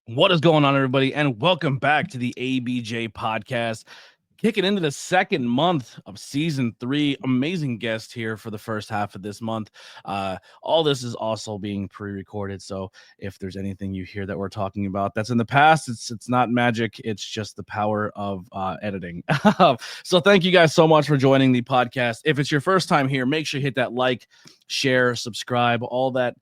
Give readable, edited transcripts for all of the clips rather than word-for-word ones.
What is going on, everybody? And welcome back to the ABJ Podcast. Kicking into the second month of season 3. Amazing guest here for the first half of this month. All this is also being pre-recorded. So if there's anything you hear that we're talking about that's in the past, it's not magic. It's just the power of editing. So thank you guys so much for joining the podcast. If it's your first time here, make sure you hit that like, share, subscribe, all that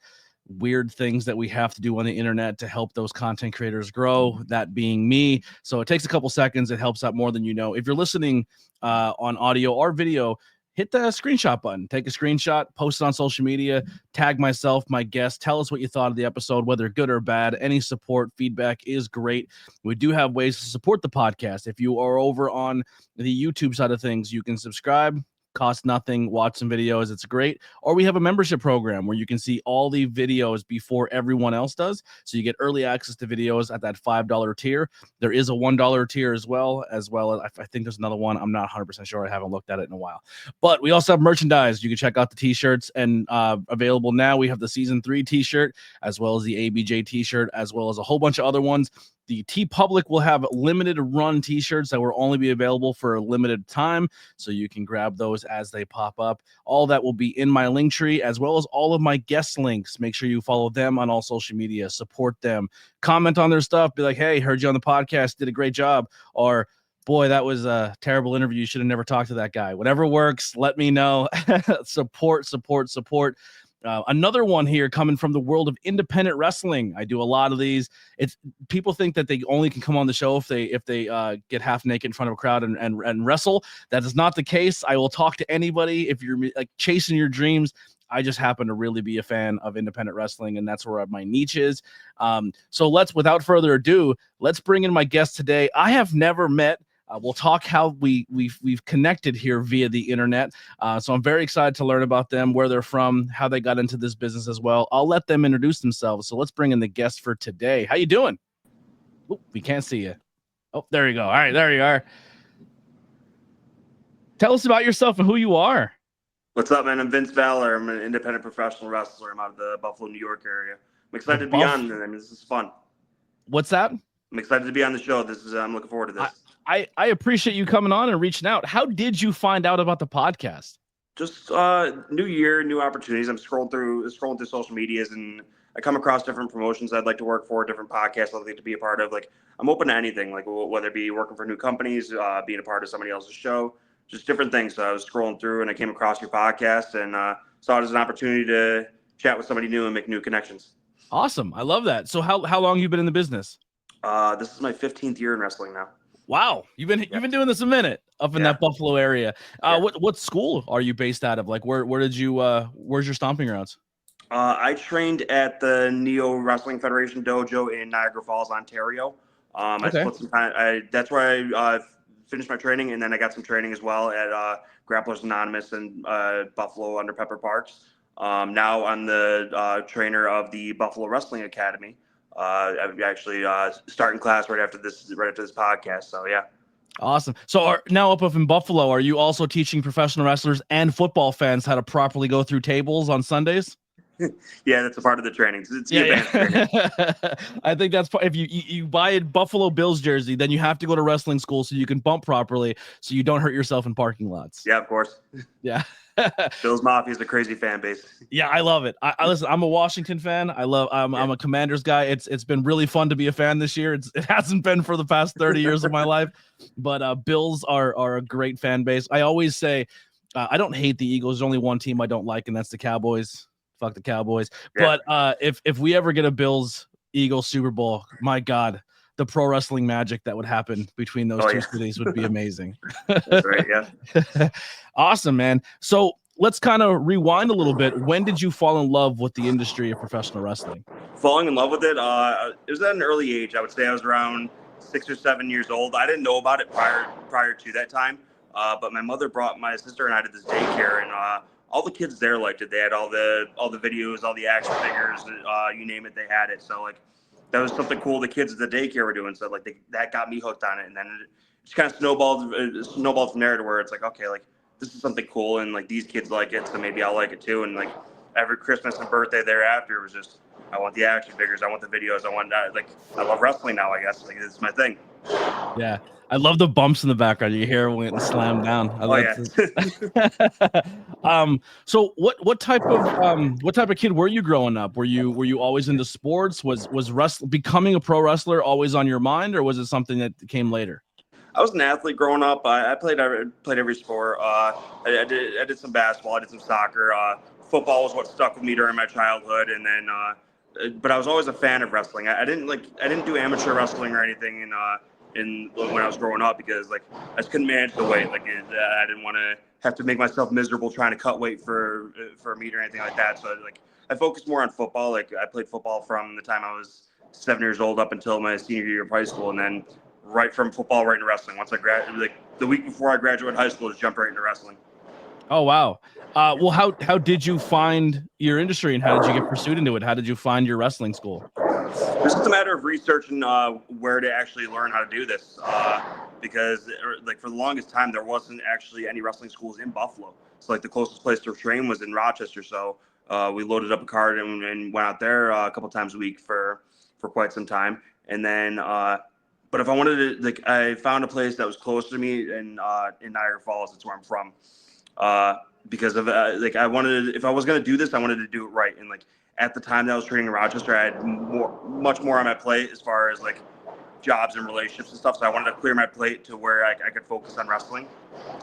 weird things that we have to do on the internet to help those content creators grow, that being me. So it takes a couple seconds. It helps out more than you know. If you're listening on audio or video, hit the screenshot button. Take a screenshot, post it on social media, tag myself, my guest. Tell us what you thought of the episode, whether good or bad. Any support, feedback is great. We do have ways to support the podcast. If you are over on the YouTube side of things, you can subscribe. Cost nothing, watch some videos, it's great. Or we have a membership program where you can see all the videos before everyone else does, so you get early access to videos at that $5 tier. There is a $1 tier as well as I think there's another one. I'm not 100% sure. I haven't looked at it in a while. But we also have merchandise. You can check out the t-shirts, and available now we have the season 3 t-shirt, as well as the ABJ t-shirt, as well as a whole bunch of other ones. The TeePublic will have limited run t-shirts that will only be available for a limited time, so you can grab those as they pop up. All that will be in my link tree, as well as all of my guest links. Make sure you follow them on all social media, support them, comment on their stuff, be like, hey, heard you on the podcast, did a great job, or boy, that was a terrible interview, you should have never talked to that guy. Whatever works, let me know. Support. Another one here coming from the world of independent wrestling. I do a lot of these. It's people think that they only can come on the show if they get half naked in front of a crowd and wrestle. That is not the case. I will talk to anybody if you're like chasing your dreams. I just happen to really be a fan of independent wrestling, and that's where my niche is. So without further ado, let's bring in my guest today. I have never met. We'll talk how we've connected here via the internet. So I'm very excited to learn about them, where they're from, how they got into this business as well. I'll let them introduce themselves. So let's bring in the guest for today. How you doing? Oh, we can't see you. Oh, there you go. All right, there you are. Tell us about yourself and who you are. What's up, man? I'm Vince Valor. I'm an independent professional wrestler. I'm out of the Buffalo, New York area. I'm excited to be on. I mean, this is fun. What's that? I'm excited to be on the show. I'm looking forward to this. I appreciate you coming on and reaching out. How did you find out about the podcast? Just new year, new opportunities. I'm scrolling through social medias, and I come across different promotions I'd like to work for, different podcasts I'd like to be a part of. Like, I'm open to anything, like whether it be working for new companies, being a part of somebody else's show, just different things. So I was scrolling through, and I came across your podcast and saw it as an opportunity to chat with somebody new and make new connections. Awesome. I love that. So how long have you been in the business? This is my 15th year in wrestling now. Wow, you've been doing this a minute up in that Buffalo area. What school are you based out of? Like, where's your stomping grounds? I trained at the Neo Wrestling Federation dojo in Niagara Falls, Ontario. I split some time. That's where I finished my training, and then I got some training as well at Grapplers Anonymous in Buffalo under Pepper Parks. Now I'm the trainer of the Buffalo Wrestling Academy. I'm actually starting class right after this podcast. So yeah. Awesome. So now up in Buffalo, are you also teaching professional wrestlers and football fans how to properly go through tables on Sundays? Yeah, that's a part of the training. It's advanced training. I think that's if you buy a Buffalo Bills jersey, then you have to go to wrestling school so you can bump properly, so you don't hurt yourself in parking lots. Yeah, of course. Yeah. Bills Mafia is a crazy fan base. Yeah, I love it. I listen. I'm a Washington fan. I'm a Commanders guy. It's been really fun to be a fan this year. It hasn't been for the past 30 years of my life, but Bills are a great fan base. I always say I don't hate the Eagles. There's only one team I don't like, and that's the Cowboys. Fuck the Cowboys. Yeah. But if we ever get a Bills Eagles Super Bowl, my God, the pro wrestling magic that would happen between those two cities would be amazing. That's right. Yeah. Awesome, man. So let's kind of rewind a little bit. When did you fall in love with the industry of professional wrestling? Falling in love with it, it was at an early age. I would say I was around 6 or 7 years old. I didn't know about it prior to that time, but my mother brought my sister and I to this daycare, and all the kids there liked it. They had all the videos, all the action figures, you name it, they had it. So like that was something cool the kids at the daycare were doing. So like that got me hooked on it, and then it just kind of snowballed from there to where it's like, okay, like this is something cool, and like these kids like it, so maybe I'll like it too. And like every Christmas and birthday thereafter was just I want the action figures. I want the videos. I love wrestling now, I guess. Like, it's my thing. Yeah, I love the bumps in the background. You hear when getting slammed down. Oh, yeah. So what type of kid were you growing up? Were you always into sports? Was becoming a pro wrestler always on your mind, or was it something that came later? I was an athlete growing up. I played every sport. I did some basketball. I did some soccer. Football was what stuck with me during my childhood, and then but I was always a fan of wrestling. I didn't do amateur wrestling or anything in when I was growing up, because like I just couldn't manage the weight. I didn't want to have to make myself miserable trying to cut weight for a meet or anything like that. So I focused more on football. Like, I played football from the time I was 7 years old up until my senior year of high school, and then right from football right into wrestling. Once I graduated, like the week before I graduated high school, just jumped right into wrestling. Oh, wow. Well, how did you find your industry, and how did you get pursued into it? How did you find your wrestling school? It was just a matter of researching where to actually learn how to do this, because like for the longest time there wasn't actually any wrestling schools in Buffalo. So like the closest place to train was in Rochester. So we loaded up a cart and went out there a couple times a week for quite some time. And then but if I wanted to, I found a place that was close to me in Niagara Falls. That's where I'm from. Because of I wanted, if I was going to do this, I wanted to do it right. And at the time that I was training in Rochester, I had much more on my plate as far as jobs and relationships and stuff. So I wanted to clear my plate to where I could focus on wrestling.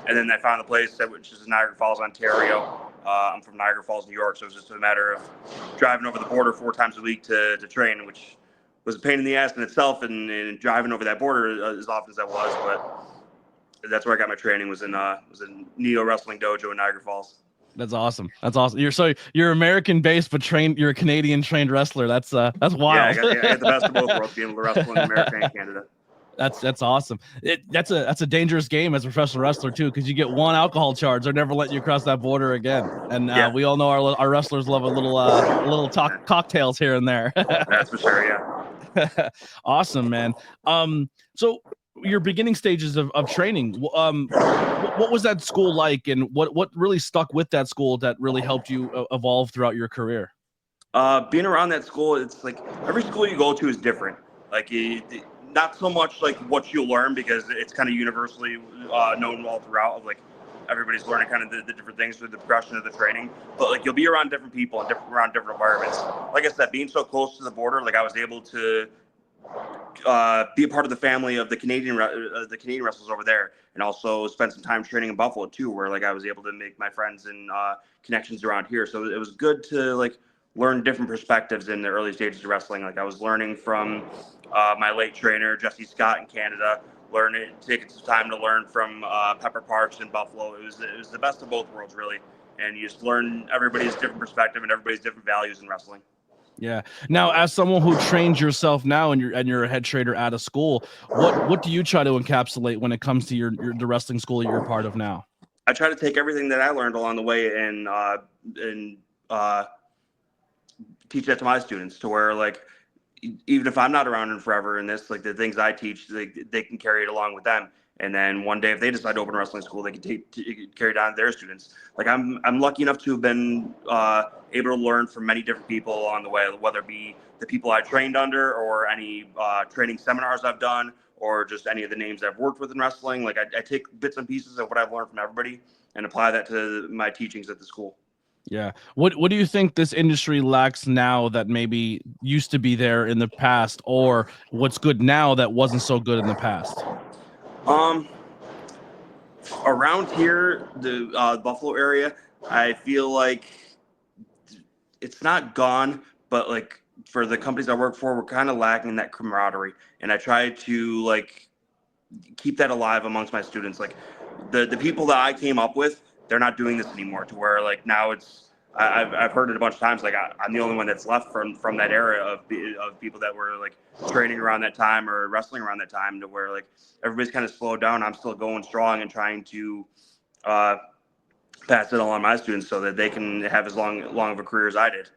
And then I found a place which is in Niagara Falls, Ontario. I'm from Niagara Falls, New York. So it was just a matter of driving over the border 4 times a week to train, which was a pain in the ass in itself. And driving over that border as often as I was, but that's where I got my training, was in Neo Wrestling Dojo in Niagara Falls. That's awesome. You're American based, but you're a Canadian trained wrestler. That's wild. Yeah, I got the best of both worlds, being able to wrestle in America and Canada. That's awesome. That's a dangerous game as a professional wrestler too, because you get one alcohol charge, they're never letting you cross that border again. And we all know our wrestlers love a little cocktails here and there. That's for sure. Yeah. Awesome, man. So your beginning stages of training, what was that school like, and what really stuck with that school that really helped you evolve throughout your career? Being around that school, it's like every school you go to is different. Not so much what you learn, because it's kind of universally known all throughout. Everybody's learning kind of the different things through the progression of the training. But you'll be around different people and around different environments. Like I said, being so close to the border, I was able to be a part of the family of the Canadian wrestlers over there, and also spend some time training in Buffalo too, where I was able to make my friends and connections around here. So it was good to learn different perspectives in the early stages of wrestling. I was learning from my late trainer Jesse Scott in Canada, taking some time to learn from Pepper Parks in Buffalo. It was the best of both worlds, really, and you just learn everybody's different perspective and everybody's different values in wrestling. Yeah. Now, as someone who trains yourself now, and you're a head trainer at a school, what do you try to encapsulate when it comes to the wrestling school that you're a part of now? I try to take everything that I learned along the way and teach that to my students, to where even if I'm not around in forever in this, the things I teach, they can carry it along with them. And then one day, if they decide to open a wrestling school, they can carry it on to their students. I'm lucky enough to have been able to learn from many different people along the way, whether it be the people I trained under, or any training seminars I've done, or just any of the names I've worked with in wrestling. I take bits and pieces of what I've learned from everybody and apply that to my teachings at the school. Yeah. What do you think this industry lacks now that maybe used to be there in the past, or what's good now that wasn't so good in the past? Around here, the Buffalo area, I feel like it's not gone, but for the companies I work for, we're kind of lacking that camaraderie, and I try to keep that alive amongst my students. The people that I came up with, they're not doing this anymore, to where now it's, I've heard it a bunch of times. I'm the only one that's left from that era of people that were training around that time or wrestling around that time, to where everybody's kind of slowed down. I'm still going strong and trying to pass it on to my students so that they can have as long of a career as I did.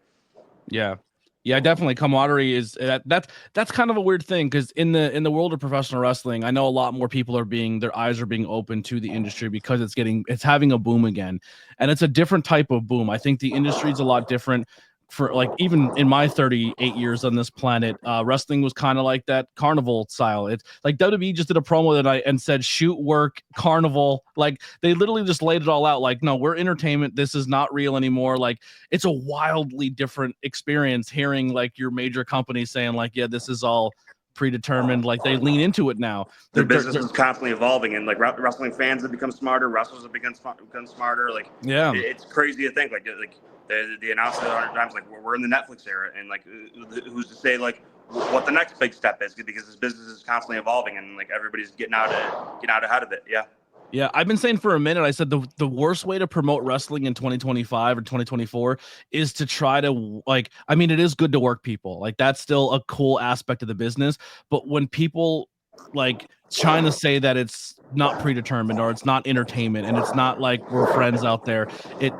Yeah, definitely. Camaraderie is that's kind of a weird thing, because in the world of professional wrestling, I know a lot more people their eyes are being open to the industry, because it's having a boom again, and it's a different type of boom. I think the industry is a lot different. for like even in my 38 years on this planet, wrestling was kind of like that carnival style. It's like WWE just did a promo that and said shoot, work, carnival. Like they literally just laid it all out. Like, no, we're entertainment. This is not real anymore. Like it's a wildly different experience hearing like your major companies saying like, yeah, this is all predetermined. Like they lean into it now. The business is constantly evolving, and like wrestling fans have become smarter, wrestlers have become smarter. Like, yeah, it's crazy to think like they announced it 100 times, like we're in the Netflix era, and like who's to say like what the next big step is, because this business is constantly evolving, and like everybody's getting out ahead of it. Yeah, I've been saying for a minute, I said the worst way to promote wrestling in 2025 or 2024 is to try to like, I mean, it is good to work people. Like that's still a cool aspect of the business. But when people like trying to say that it's not predetermined or it's not entertainment and it's not like we're friends out there,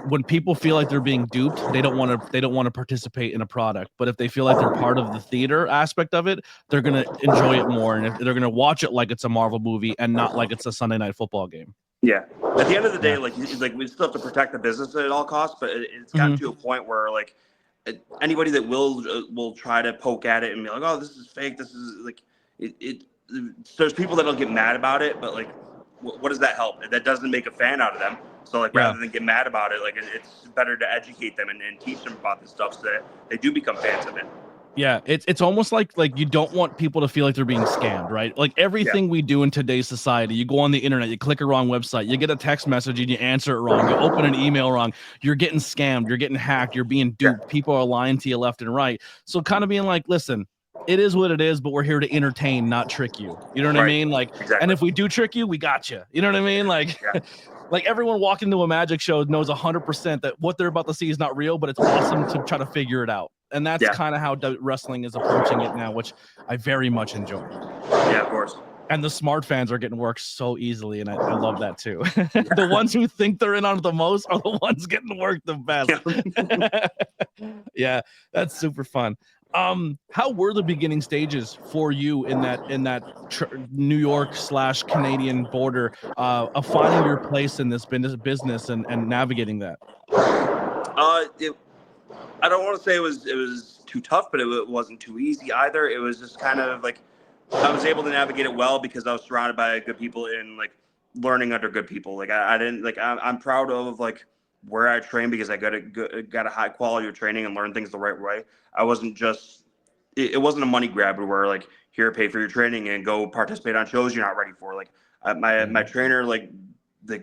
when people feel like they're being duped, they don't want to participate in a product. But if they feel like they're part of the theater aspect of it, they're going to enjoy it more, and if they're going to watch it like it's a Marvel movie and not like it's a Sunday night football game. Yeah, at the end of the day, like we still have to protect the business at all costs, but it's gotten to a point where like anybody that will try to poke at it and be like, oh, this is fake, this is like there's people that'll get mad about it, but like what does that help? That doesn't make a fan out of them. So like rather than get mad about it, like it's better to educate them and teach them about this stuff so that they do become fans of it. Yeah, it's almost like you don't want people to feel like they're being scammed, right? Like everything we do in today's society, you go on the internet, you click a wrong website, you get a text message and you answer it wrong, you open an email wrong, you're getting scammed, you're getting hacked, you're being duped, people are lying to you left and right. So kind of being like, listen, it is what it is, but we're here to entertain, not trick you. You know what I mean? Like, exactly. And if we do trick you, we got you. You know what I mean? Like, like everyone walking into a magic show knows 100% that what they're about to see is not real, but it's awesome to try to figure it out. And that's kind of how wrestling is approaching it now, which I very much enjoy. Yeah, of course. And the smart fans are getting worked so easily, and I love that too. The ones who think they're in on it the most are the ones getting worked the best. Yeah, that's super fun. How were the beginning stages for you in that New York / Canadian border of finding your place in this business and navigating that? I don't want to say it was too tough, but it wasn't too easy either. It was just kind of like I was able to navigate it well because I was surrounded by good people and like learning under good people. Like I didn't like I'm proud of like where I trained because I got a high quality of training and learned things the right way. I wasn't just it wasn't a money grab where like here, pay for your training and go participate on shows you're not ready for. Like my trainer like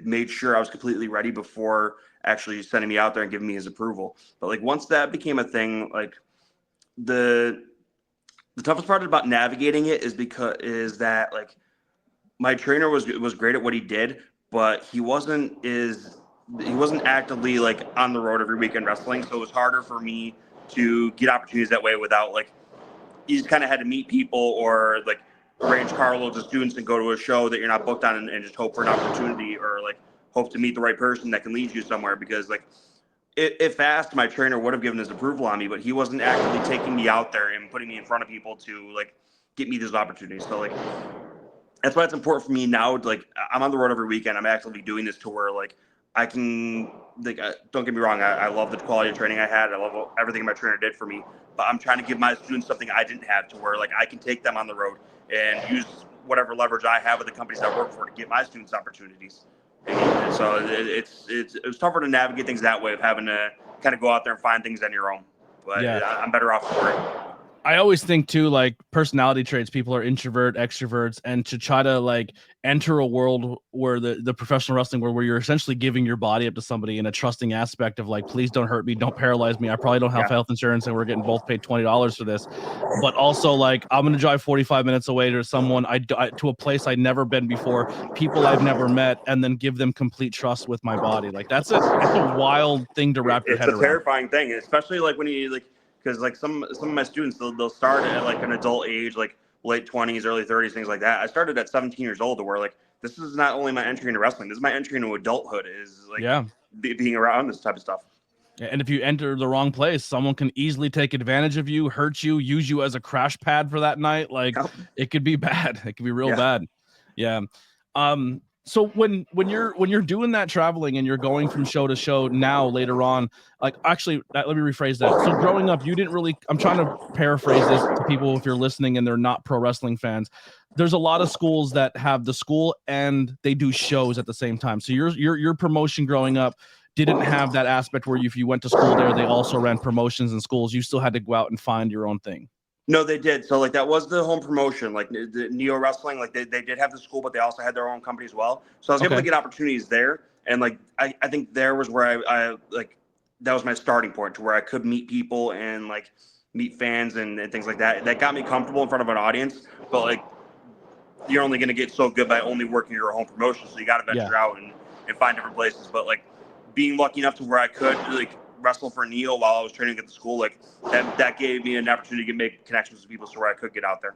made sure I was completely ready before actually sending me out there and giving me his approval. But like once that became a thing, like the toughest part about navigating it is that like my trainer was great at what he did, but he wasn't actively like on the road every weekend wrestling. So it was harder for me to get opportunities that way without like, you just kind of had to meet people or like arrange carloads of students and go to a show that you're not booked on and just hope for an opportunity or like hope to meet the right person that can lead you somewhere. Because like if asked, my trainer would have given his approval on me, but he wasn't actively taking me out there and putting me in front of people to like get me those opportunities. So like that's why it's important for me now. Like I'm on the road every weekend. I'm actively doing this to where like I can like don't get me wrong. I love the quality of training I had. I love everything my trainer did for me. But I'm trying to give my students something I didn't have to where like I can take them on the road and use whatever leverage I have with the companies I work for to get my students opportunities. And so it was tougher to navigate things that way of having to kind of go out there and find things on your own. But I'm better off for it. I always think too, like personality traits, people are introvert, extroverts, and to try to like enter a world where the professional wrestling world where you're essentially giving your body up to somebody in a trusting aspect of like, please don't hurt me, don't paralyze me. I probably don't have health insurance and we're getting both paid $20 for this. But also like, I'm going to drive 45 minutes away to someone to a place I'd never been before, people I've never met, and then give them complete trust with my body. Like that's a wild thing to wrap your head around. It's a terrifying thing, especially like when you like, because like some of my students, they'll start at like an adult age, like late 20s, early 30s, things like that. I started at 17 years old, where like this is not only my entry into wrestling, this is my entry into adulthood. Is like being around this type of stuff. And if you enter the wrong place, someone can easily take advantage of you, hurt you, use you as a crash pad for that night. Like it could be bad. It could be real bad. Yeah. So when you're doing that traveling and you're going from show to show now later on, like actually let me rephrase that. So growing up, you didn't really. I'm trying to paraphrase this to people if you're listening and they're not pro wrestling fans. There's a lot of schools that have the school and they do shows at the same time. So your promotion growing up didn't have that aspect where if you went to school there, they also ran promotions in schools. You still had to go out and find your own thing. No, they did. So like that was the home promotion, like the Neo Wrestling. Like they did have the school, but they also had their own company as well. So I was able to Okay. get opportunities there, and like I think there was where I like that was my starting point to where I could meet people and like meet fans and things like that. That got me comfortable in front of an audience. But like you're only going to get so good by only working your home promotion. So you got to Yeah. venture out and find different places. But like being lucky enough to where I could like wrestle for Neo while I was training at the school, like that gave me an opportunity to make connections with people so where I could get out there.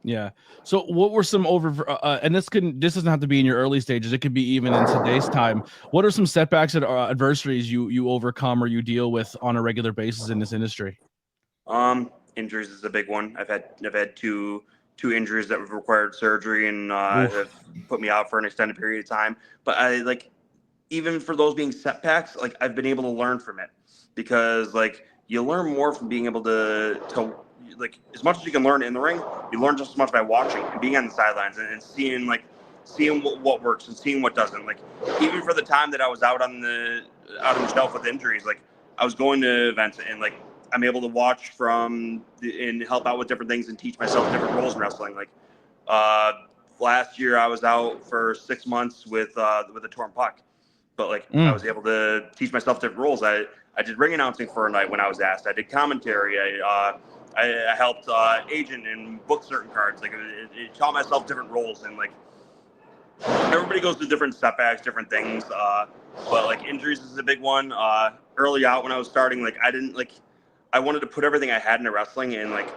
Yeah. So what were some and this doesn't have to be in your early stages. It could be even in today's time. What are some setbacks and adversaries you overcome or you deal with on a regular basis in this industry? Injuries is a big one. I've had two injuries that have required surgery and Oof. have put me out for an extended period of time. But I like even for those being setbacks, like I've been able to learn from it because like you learn more from being able to like as much as you can learn in the ring, you learn just as much by watching and being on the sidelines and seeing what works and seeing what doesn't. Like even for the time that I was out on the shelf with injuries, like I was going to events and like I'm able to watch and help out with different things and teach myself different roles in wrestling. Like last year I was out for 6 months with a torn puck. But like I was able to teach myself different roles. I did ring announcing for a night when I was asked. I did commentary. I helped agent and book certain cards. Like it taught myself different roles and like everybody goes through different setbacks, different things. But like injuries is a big one. Early out when I was starting, like I wanted to put everything I had into wrestling and like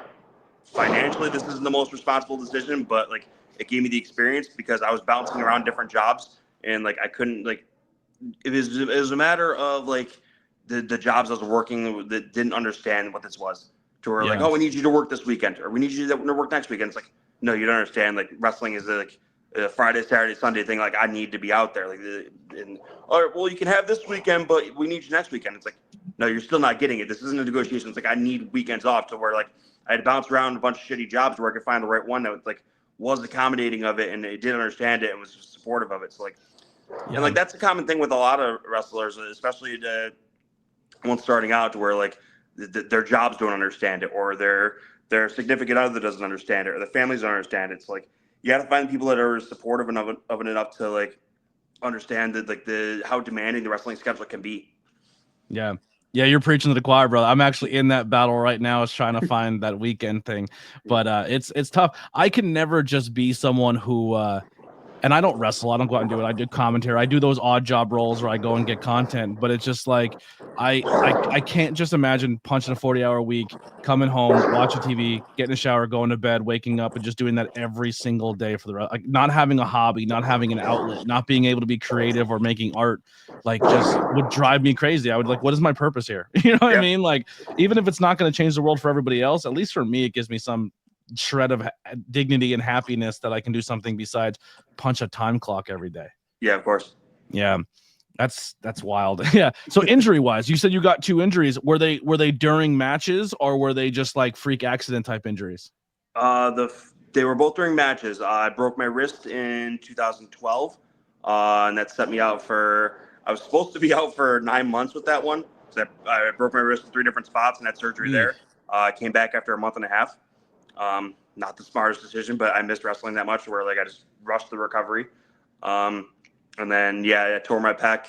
financially this isn't the most responsible decision, but like it gave me the experience because I was bouncing around different jobs and like I couldn't like it was a matter of like the jobs I was working that didn't understand what this was. To where like, Yeah. oh, we need you to work this weekend, or we need you to work next weekend. It's like, no, you don't understand. Like wrestling is like a Friday, Saturday, Sunday thing. Like I need to be out there. Like, and all right, well, you can have this weekend, but we need you next weekend. It's like, no, you're still not getting it. This isn't a negotiation. It's like I need weekends off to where like I had to bounce around a bunch of shitty jobs where I could find the right one that was like was accommodating of it and it did understand it and was supportive of it. So like. Yeah. And like that's a common thing with a lot of wrestlers, especially once starting out, to where like their jobs don't understand it, or their significant other doesn't understand it, or the families don't understand it. It's like you got to find people that are supportive of it enough to like understand that like how demanding the wrestling schedule can be. Yeah. Yeah, you're preaching to the choir, brother. I'm actually in that battle right now, is trying to find that weekend thing. But it's tough. I can never just be someone who and I don't wrestle. I don't go out and do it. I do commentary. I do those odd job roles where I go and get content. But it's just like I can't just imagine punching a 40-hour week, coming home, watching TV, getting a shower, going to bed, waking up, and just doing that every single day for the rest. Like not having a hobby, not having an outlet, not being able to be creative or making art, like just would drive me crazy. I would like, what is my purpose here? You know what I mean? Like even if it's not going to change the world for everybody else, at least for me, it gives me some shred of dignity and happiness that I can do something besides punch a time clock every day. Yeah, of course. Yeah. That's wild. Yeah. So injury wise, you said you got 2 injuries. Were they during matches or were they just like freak accident type injuries? They were both during matches. I broke my wrist in 2012, and that set me out for. I was supposed to be out for 9 months with that one. So I broke my wrist in 3 different spots and had surgery there. I came back after a month and a half. Not the smartest decision, but I missed wrestling that much where like I just rushed the recovery. And then I tore my pec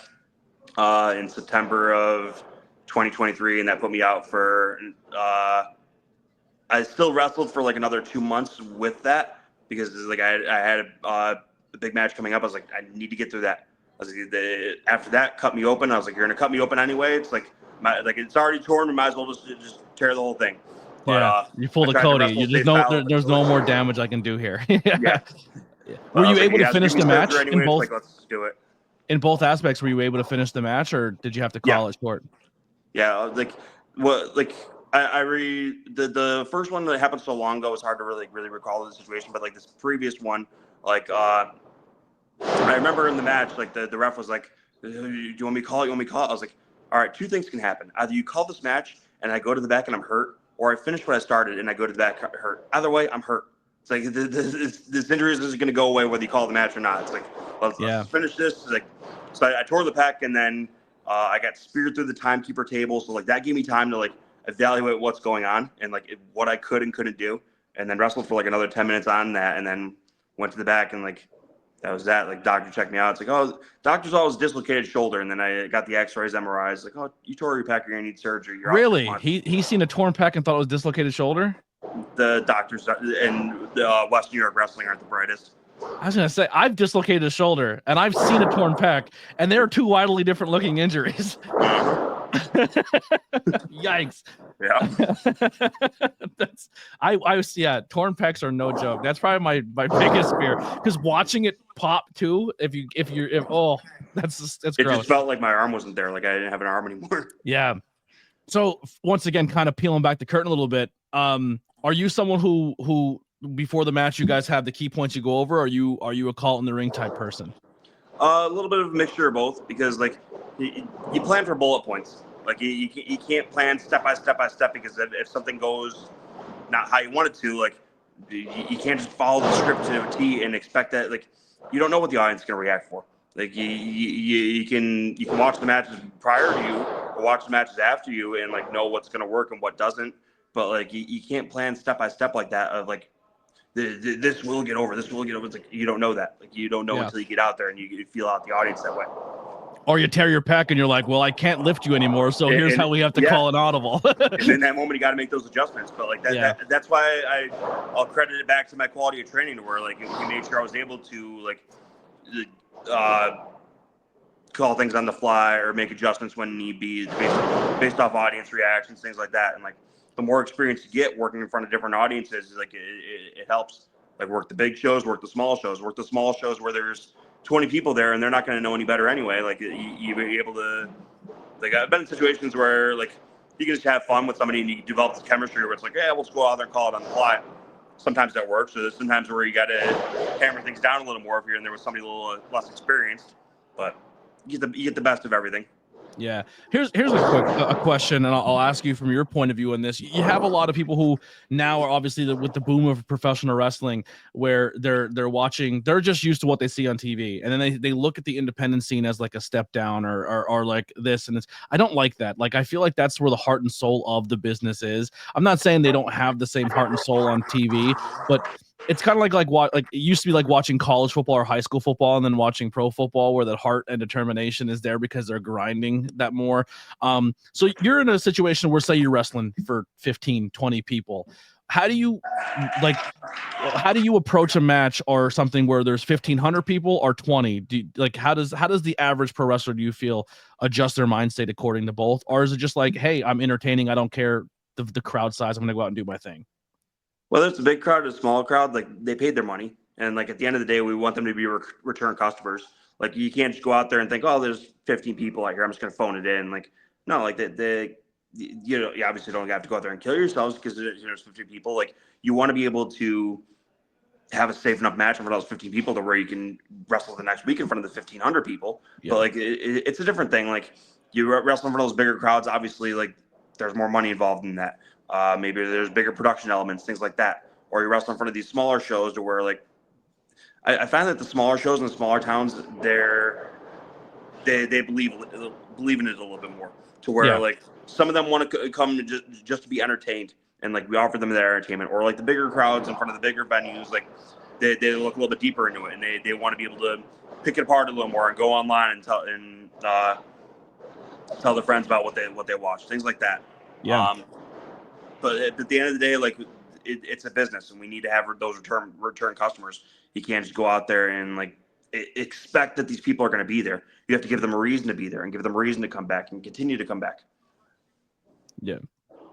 in September of 2023, and that put me out for. I still wrestled for like another 2 months with that because like I had a big match coming up. I was like, I need to get through that. I was like, after that, cut me open. I was like, you're gonna cut me open anyway. It's like it's already torn. We might as well just tear the whole thing. But you pulled a I tried to Cody. wrestle You just safe know style. there's no more damage I can do here. Yeah. Were I you was like, able you to guys finish give me the surgery match anyway. It's like, let's do it. in both aspects? Were you able to finish the match or did you have to call it short? Yeah, like what like the first one that happened so long ago, it's hard to really recall the situation, but like this previous one, like I remember in the match, like the ref was like, "Do you want me to call it? You want me to call it?" I was like, "All right, two things can happen. Either you call this match and I go to the back and I'm hurt, or I finish what I started and I go to the back hurt. Either way, I'm hurt. It's like this injury isn't going to go away whether you call the match or not. It's like let's finish this." It's like, so I tore the pec and then I got speared through the timekeeper table. So like that gave me time to like evaluate what's going on and like what I could and couldn't do, and then wrestled for like another 10 minutes on that, and then went to the back and like. That was that. Like, doctor checked me out. It's like, oh, doctor's always dislocated shoulder. And then I got the x-rays, MRIs. Like, oh, you tore your pec. You're going to need surgery. You're Really? out. He's seen a torn pec and thought it was dislocated shoulder? The doctors in West New York wrestling aren't the brightest. I was going to say, I've dislocated a shoulder, and I've seen a torn pec, and they're two widely different looking injuries. Yikes. Yeah. Torn pecs are no joke. That's probably my biggest fear, because watching it pop too, that's gross. It just felt like my arm wasn't there, like I didn't have an arm anymore. Yeah. So once again, kind of peeling back the curtain a little bit, are you someone who before the match you guys have the key points you go over, or are you a call in the ring type person? A little bit of a mixture of both, because like you plan for bullet points. Like you can't plan step by step because if something goes not how you want it to, like you can't just follow the script to a T and expect that. Like you don't know what the audience is going to react for. Like you can watch the matches prior to you or watch the matches after you and like know what's going to work and what doesn't. But like you can't plan step by step like that of like this will get over. This will get over. It's like you don't know that. Like you don't know until you get out there and you feel out the audience that way. Or you tear your pec and you're like, well, I can't lift you anymore, so here's how we have to call an audible. And in that moment, you got to make those adjustments. But like that's why I'll credit it back to my quality of training, to where like he made sure I was able to like call things on the fly or make adjustments when need be based off audience reactions, things like that. And like the more experience you get working in front of different audiences, like it helps. Like work the big shows, work the small shows where there's 20 people there and they're not going to know any better anyway. Like you be able to, like I've been in situations where like you can just have fun with somebody and you develop this chemistry where it's like, yeah, we'll just go out there and call it on the fly. Sometimes that works. So there's sometimes where you got to hammer things down a little more if you're in there with somebody a little less experienced, but you get the best of everything. Yeah. Here's a question, and I'll ask you from your point of view on this. You have a lot of people who now are obviously with the boom of professional wrestling, where they're watching, they're just used to what they see on TV, and then they look at the independent scene as like a step down or like this, and I don't like that. Like I feel like that's where the heart and soul of the business is. I'm not saying they don't have the same heart and soul on TV, but it's kind of like what like it used to be like watching college football or high school football and then watching pro football, where the heart and determination is there because they're grinding that more. So you're in a situation where, say, you're wrestling for 15, 20 people. How do you approach a match or something where there's 1,500 people or 20? How does the average pro wrestler, do you feel, adjust their mind state according to both? Or is it just like, hey, I'm entertaining, I don't care the crowd size, I'm going to go out and do my thing? Whether it's a big crowd or a small crowd, like they paid their money. And like at the end of the day, we want them to be return customers. Like you can't just go out there and think, oh, there's 15 people out here, I'm just going to phone it in. Like, no, like you obviously don't have to go out there and kill yourselves because there's 15 people. Like you want to be able to have a safe enough match in front of those 15 people to where you can wrestle the next week in front of the 1,500 people. Yeah. But like it's a different thing. Like you wrestle in front of those bigger crowds, obviously, like there's more money involved in that. Maybe there's bigger production elements, things like that. Or you wrestle in front of these smaller shows to where like I find that the smaller shows in the smaller towns, they believe in it a little bit more, to where like some of them want to come just to be entertained, and like we offer them that entertainment. Or like the bigger crowds in front of the bigger venues, like they look a little bit deeper into it, and they want to be able to pick it apart a little more and go online and tell their friends about what they watch, things like that. Yeah. But at the end of the day, like it's a business, and we need to have those return customers. You can't just go out there and like expect that these people are going to be there. You have to give them a reason to be there and give them a reason to come back and continue to come back. Yeah.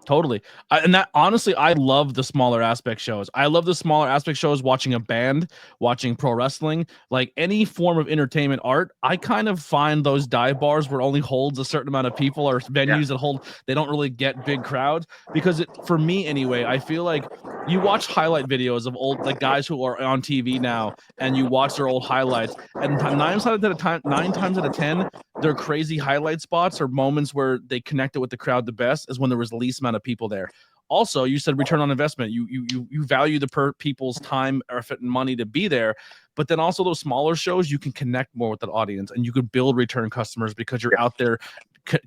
Totally. And that honestly, I love the smaller aspect shows. I love the smaller aspect shows, watching a band, watching pro wrestling, like any form of entertainment art. I kind of find those dive bars where it only holds a certain amount of people, or Yeah. venues that hold, they don't really get big crowds, because for me anyway, I feel like you watch highlight videos of old, like guys who are on TV now, and you watch their old highlights, and nine times out of 10, their crazy highlight spots or moments where they connected with the crowd the best is when there was the least amount of people there. Also, you said return on investment. You value the people's time, effort, and money to be there, but then also those smaller shows, you can connect more with that audience, and you could build return customers because you're out there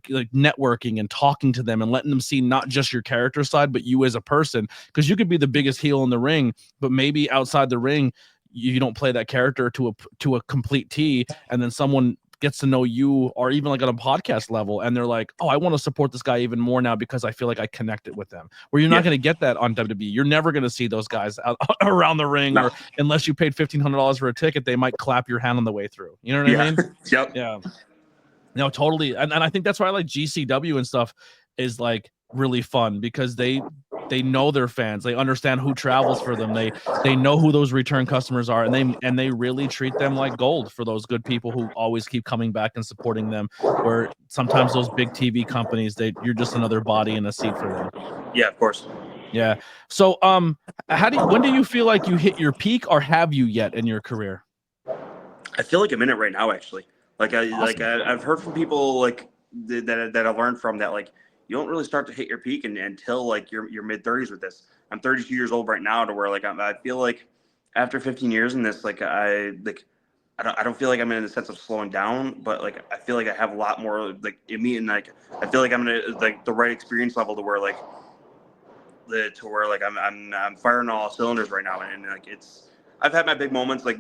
like networking and talking to them and letting them see not just your character side, but you as a person. Because you could be the biggest heel in the ring, but maybe outside the ring, you don't play that character to a complete T, and then someone gets to know you, or even like on a podcast level, and they're like, oh, I want to support this guy even more now because I feel like I connected with them. Where you're not going to get that on WWE. You're never going to see those guys out around the ring, or unless you paid $1,500 for a ticket, they might clap your hand on the way through. You know what I mean? Yep. Yeah. No, totally. And I think that's why I like GCW and stuff, is like really fun, because they know their fans. They understand who travels for them. They know who those return customers are, and they really treat them like gold for those good people who always keep coming back and supporting them. Where sometimes those big TV companies, you're just another body in a seat for them. Yeah, of course. Yeah. So when do you feel like you hit your peak, or have you yet in your career? I feel like I'm in it right now, actually. Awesome. I've heard from people like that I learned from, that like you don't really start to hit your peak until like your mid 30s with this. I'm 32 years old right now, to where like I feel like after 15 years in this, like I don't feel like I'm in the sense of slowing down, but like I feel like I have a lot more like in me, and like I feel like I'm in like the right experience level to where like I'm firing all cylinders right now, and like I've had my big moments like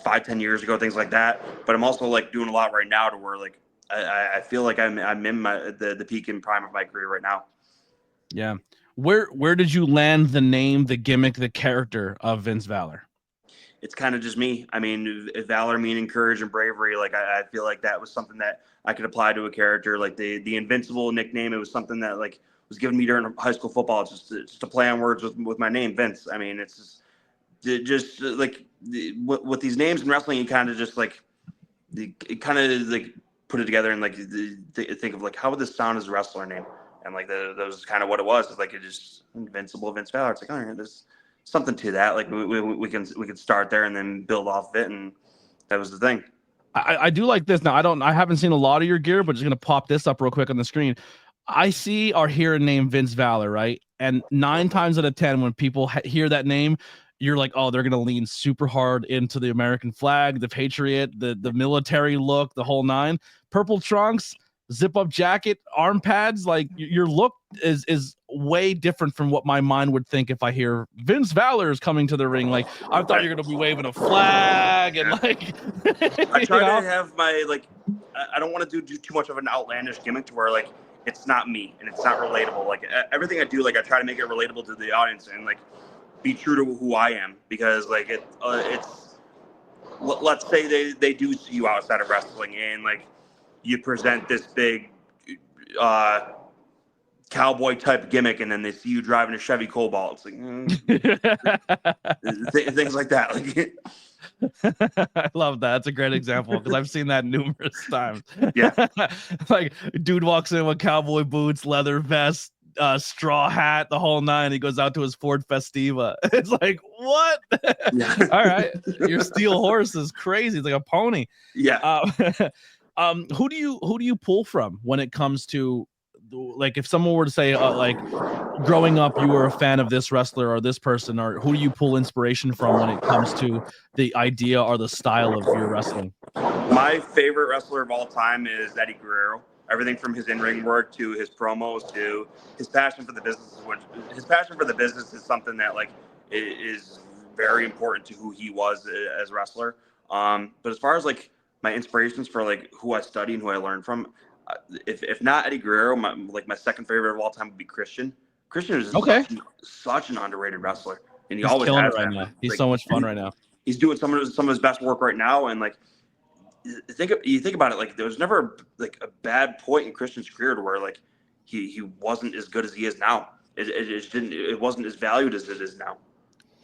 5-10 years ago, things like that, but I'm also like doing a lot right now to where like I feel like I'm in the peak and prime of my career right now. Yeah. Where did you land the name, the gimmick, the character of Vince Valor? It's kind of just me. I mean, Valor meaning courage and bravery. Like I feel like that was something that I could apply to a character. Like the Invincible nickname, it was something that like was given me during high school football. It's just a play on words with my name, Vince. I mean, it's just like with these names in wrestling, you kind of just like kind of like put it together and like think of like, how would this sound as a wrestler name? And like that was kind of what it was. It's like it just Invincible Vince Valor. It's like, all right, there's something to that. Like we can start there and then build off of it, and that was the thing. I do like this. Now I haven't seen a lot of your gear, but just gonna pop this up real quick on the screen. I see or hear a name, Vince Valor, right? And 9 times out of 10, when people hear that name, you're like, oh, they're gonna lean super hard into the American flag, the Patriot, the military look, the whole nine. Purple trunks, zip up jacket, arm pads. Like your look is way different from what my mind would think if I hear Vince Valor is coming to the ring. Like I thought you're gonna be waving a flag and like. I try to have my like. I don't want to do too much of an outlandish gimmick to where like it's not me and it's not relatable. Like everything I do, like I try to make it relatable to the audience and like be true to who I am, because like it's let's say they do see you outside of wrestling and like you present this big cowboy type gimmick, and then they see you driving a Chevy Cobalt. It's like things like that. Like I love that. That's a great example because I've seen that numerous times. Yeah. Like dude walks in with cowboy boots, leather vest, straw hat, the whole nine. He goes out to his Ford Festiva. It's like, what? Yeah. All right, your steel horse is crazy. It's like a pony. Yeah. Who do you pull from when it comes to, like, if someone were to say like growing up you were a fan of this wrestler or this person, or who do you pull inspiration from when it comes to the idea or the style of your wrestling? My favorite wrestler of all time is Eddie Guerrero. Everything from his in-ring work to his promos to his passion for the business. His passion for the business is something that like is very important to who he was as a wrestler. But as far as like my inspirations for like who I study and who I learn from, if not Eddie Guerrero, my second favorite of all time would be Christian. Christian is Okay. such an underrated wrestler, and he He's always killing has it right been. now. He's Like, so much fun right now. He's doing some of his best work right now, and like you think about it, like there was never like a bad point in Christian's career to where like he wasn't as good as he is now. It wasn't as valued as it is now.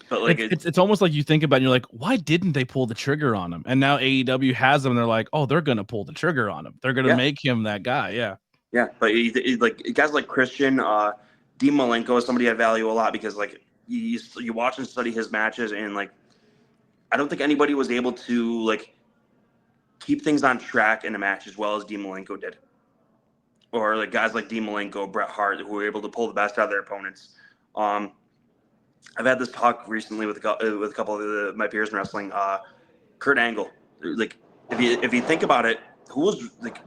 But like it's almost like you think about it and you're like, why didn't they pull the trigger on him? And now AEW has him and they're like, oh, they're gonna pull the trigger on him. They're gonna make him that guy. Yeah. Yeah, but like guys like Christian, Dean Malenko is somebody I value a lot because like you watch and study his matches, and like I don't think anybody was able to like keep things on track in a match as well as Dean Malenko did, or like guys like Dean Malenko, Bret Hart, who were able to pull the best out of their opponents. I've had this talk recently with a couple of my peers in wrestling. Kurt Angle, like if you think about it, who was like,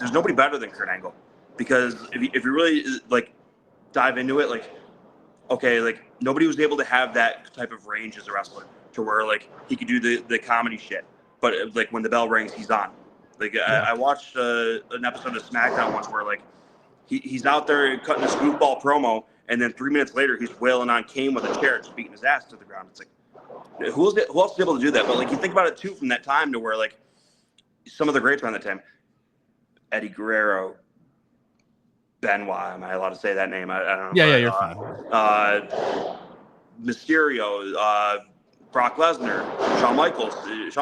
there's nobody better than Kurt Angle, because if you really like dive into it, like okay, like nobody was able to have that type of range as a wrestler to where like he could do the comedy shit, but like when the bell rings, he's on. Like I watched an episode of SmackDown once where like he's out there cutting a goofball promo, and then 3 minutes later he's wailing on Kane with a chair, just beating his ass to the ground. It's like who else is able to do that? But like you think about it too, from that time to where like some of the greats around that time, Eddie Guerrero, Benoit, am I allowed to say that name? I don't know. Yeah, you're fine. Mysterio, Brock Lesnar, Shawn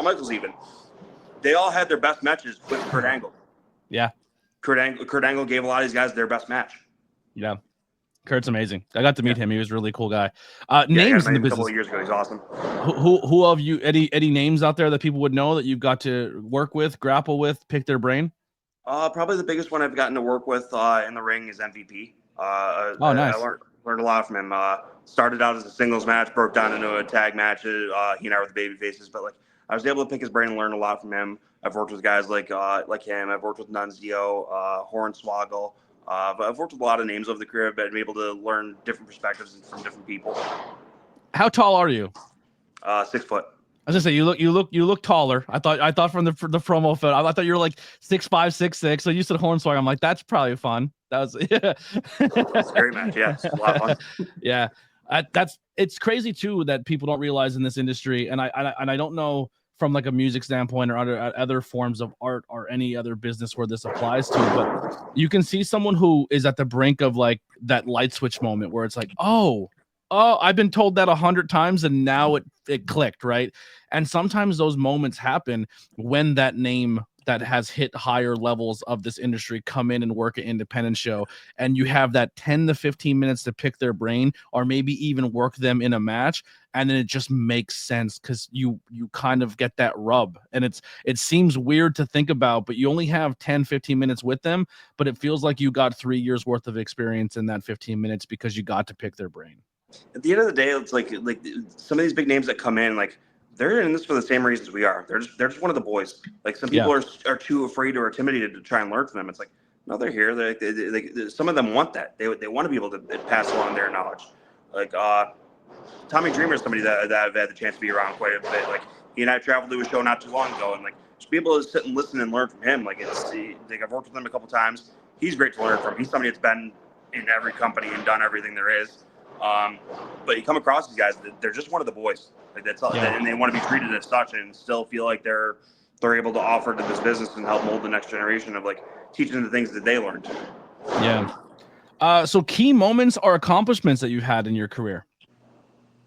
Michaels even. They all had their best matches with Kurt Angle. Yeah. Kurt Angle gave a lot of these guys their best match. Yeah. Kurt's amazing. I got to meet him. He was a really cool guy. Names in the business. A couple of years ago, he's awesome. Who of you, any names out there that people would know that you've got to work with, grapple with, pick their brain? Probably the biggest one I've gotten to work with in the ring is MVP. Nice. I learned a lot from him. Started out as a singles match, broke down into a tag match. He and I were the baby faces, but like I was able to pick his brain and learn a lot from him. I've worked with guys like him. I've worked with Nunzio, Hornswoggle. But I've worked with a lot of names over the career. I've been able to learn different perspectives from different people. How tall are you? 6 foot. I was gonna say you look taller. I thought from the promo photo, I thought you were like 6'5", 6'6". So you said Hornswoggle. I'm like, that's probably fun. That was It's a great match. Yeah, it's a lot of fun. Yeah, it's crazy too that people don't realize in this industry, and I don't know from like a music standpoint or other forms of art or any other business where this applies to, but you can see someone who is at the brink of like that light switch moment where it's like, oh, I've been told that 100 times and now it clicked, right? And sometimes those moments happen when that name that has hit higher levels of this industry come in and work an independent show, and you have that 10 to 15 minutes to pick their brain or maybe even work them in a match, and then it just makes sense because you kind of get that rub. And it seems weird to think about, but you only have 10, 15 minutes with them, but it feels like you got 3 years worth of experience in that 15 minutes because you got to pick their brain. At the end of the day, it's like some of these big names that come in, like they're in this for the same reasons we are. They're just one of the boys. Like some people are too afraid or intimidated to try and learn from them. It's like, no, they're here. They some of them want that. They want to be able to pass along their knowledge. Like Tommy Dreamer is somebody that I've had the chance to be around quite a bit. Like he and I traveled to a show not too long ago, and like just be able to sit and listen and learn from him. Like I've worked with him a couple times. He's great to learn from. He's somebody that's been in every company and done everything there is. But you come across these guys, they're just one of the boys. Like that's all, and they want to be treated as such and still feel like they're able to offer to this business and help mold the next generation of like teaching them the things that they learned. Yeah. So key moments or accomplishments that you've had in your career.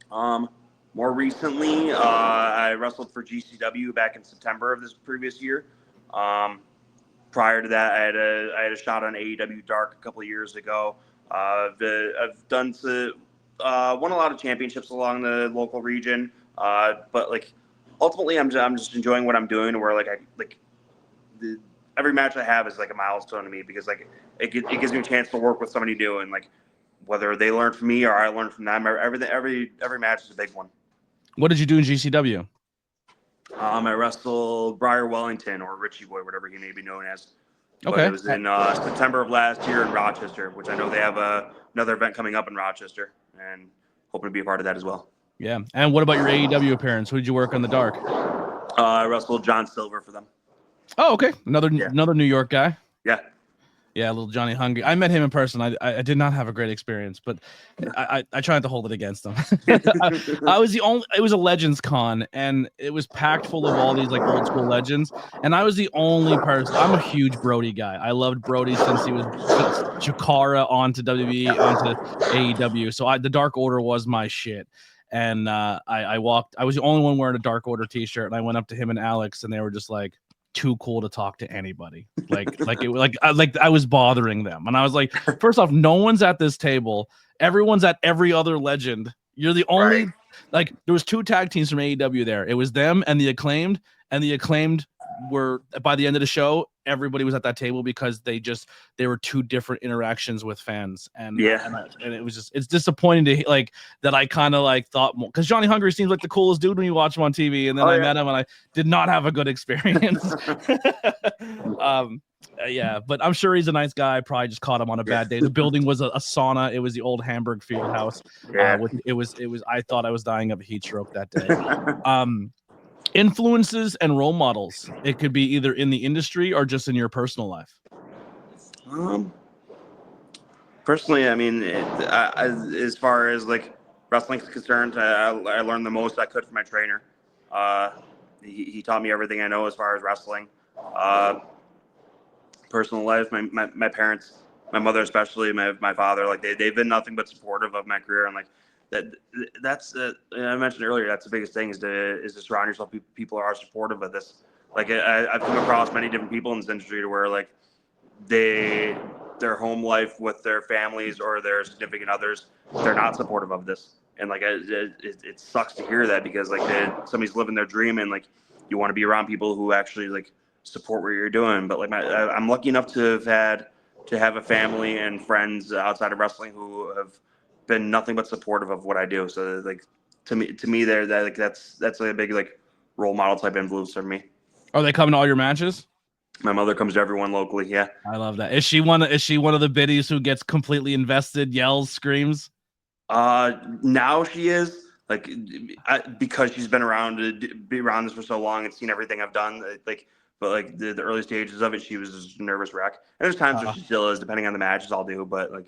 More recently, I wrestled for GCW back in September of this previous year. Prior to that, I had a shot on AEW Dark a couple of years ago. I've done won a lot of championships along the local region, but like ultimately, I'm just enjoying what I'm doing. Where every match I have is like a milestone to me because like it gives me a chance to work with somebody new, and like whether they learn from me or I learn from them, every match is a big one. What did you do in GCW? I wrestled Briar Wellington, or Richie Boy, whatever he may be known as. Okay. But it was in September of last year in Rochester, which I know they have another event coming up in Rochester, and hoping to be a part of that as well. Yeah. And what about your AEW appearance? Who did you work on the Dark? I wrestled John Silver for them. Oh, okay. Another New York guy. Yeah. Yeah, little Johnny Hungry. I met him in person. I did not have a great experience, but I tried to hold it against him. I was the only. It was a Legends Con, and it was packed full of all these like old school legends. And I was the only person. I'm a huge Brody guy. I loved Brody since he was Chikara onto WWE onto AEW. So the Dark Order was my shit. And I walked. I was the only one wearing a Dark Order T-shirt, and I went up to him and Alex, and they were just like, too cool to talk to anybody. I was bothering them, and I was like, first off, no one's at this table. Everyone's at every other legend. You're the only like. There was 2 tag teams from AEW there. It was them and the Acclaimed, were by the end of the show. Everybody was at that table because they were 2 different interactions with fans, and it was just, it's disappointing to like that. I kind of like thought more because Johnny Hungry seems like the coolest dude when you watch him on TV, and then I met him and I did not have a good experience. Yeah, but I'm sure he's a nice guy. Probably just caught him on a bad day. The building was a sauna. It was the old Hamburg Field House. It was. I thought I was dying of a heat stroke that day. Influences and role models. It could be either in the industry or just in your personal life. Personally, I mean, as far as like wrestling is concerned, I learned the most I could from my trainer. He taught me everything I know as far as wrestling. Personal life, my parents, my mother especially, my father, like they've been nothing but supportive of my career, and like that's I mentioned earlier, that's the biggest thing is to surround yourself with people who are supportive of this. Like I've come across many different people in this industry to where like their home life with their families or their significant others, they're not supportive of this, and like it sucks to hear that because like somebody's living their dream, and like you want to be around people who actually like support what you're doing. But like I'm lucky enough to have a family and friends outside of wrestling who have been nothing but supportive of what I do. So like to me there, that like that's a big like role model type influence for me. Are they coming to all your matches? My mother comes to everyone locally. Yeah, I love that. Is she one of the biddies who gets completely invested, yells, screams? Now she is like because she's been around this for so long and seen everything I've done. Like, but like the early stages of it, she was just a nervous wreck. And there's times where she still is, depending on the matches I'll do. But like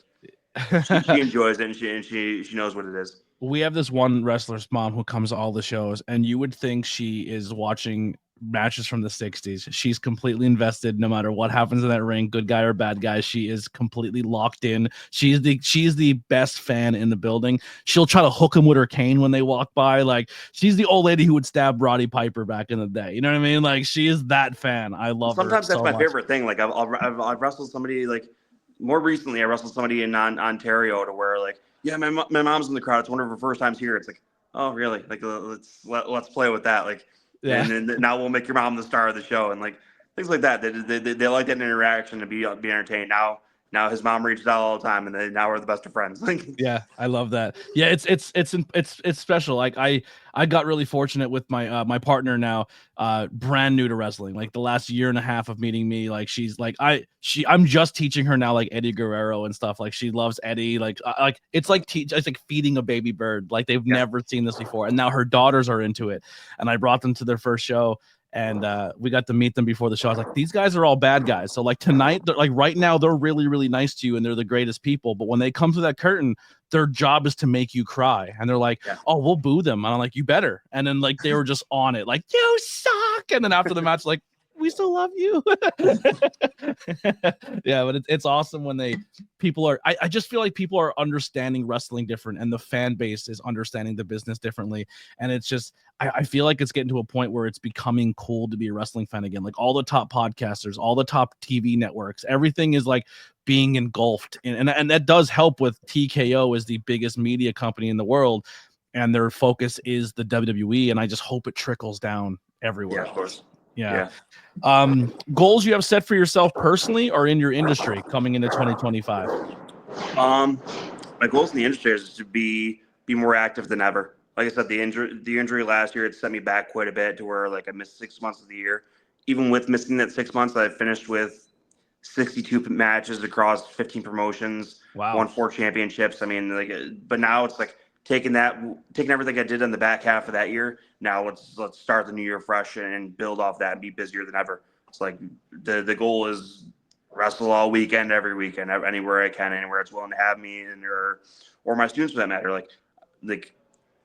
she enjoys it, and she knows what it is. We have this one wrestler's mom who comes to all the shows, and you would think she is watching matches from the 60s. She's completely invested no matter what happens in that ring, good guy or bad guy. She is completely locked in. She's the best fan in the building. She'll try to hook him with her cane when they walk by. Like, she's the old lady who would stab Roddy Piper back in the day. You know what I mean? Like, she is that fan. I love her. Sometimes that's my favorite thing. Like I've wrestled somebody, like more recently I wrestled somebody in Ontario to where like, yeah, my mom's in the crowd. It's one of her first times here. It's like, oh really? Like let's play with that. Like, yeah. And then now we'll make your mom the star of the show, and like things like that. They like that interaction to be entertained. Now his mom reaches out all the time, and now we're the best of friends. Yeah, I love that. Yeah, it's special. Like I got really fortunate with my my partner now, brand new to wrestling. Like the last year and a half of meeting me, like she's like I'm just teaching her now like Eddie Guerrero and stuff. Like she loves Eddie. Like it's like feeding a baby bird. Like they've never seen this before, and now her daughters are into it. And I brought them to their first show. And we got to meet them before the show. I was like, these guys are all bad guys. So like tonight, like right now, they're really, really nice to you and they're the greatest people. But when they come through that curtain, their job is to make you cry. And they're like, oh, we'll boo them. And I'm like, you better. And then like they were just on it, like, you suck. And then after the match, like, we still love you. Yeah, but it's awesome when people are, I just feel like people are understanding wrestling different, and the fan base is understanding the business differently. And it's just, I feel like it's getting to a point where it's becoming cool to be a wrestling fan again. Like all the top podcasters, all the top TV networks, everything is like being engulfed. And that does help with TKO as the biggest media company in the world. And their focus is the WWE. And I just hope it trickles down everywhere. Yeah, of course. Yeah. Goals you have set for yourself personally or in your industry coming into 2025? My goals in the industry is to be more active than ever. Like I said, the injury last year, it set me back quite a bit to where like I missed 6 months of the year. Even with missing that 6 months, I finished with 62 matches across 15 promotions. Wow. Won 4 championships. I mean, like, but now it's like taking everything I did in the back half of that year. Now let's start the new year fresh and build off that and be busier than ever. It's like the goal is wrestle all weekend, every weekend, anywhere I can, anywhere it's willing to have me, and or my students for that matter. Like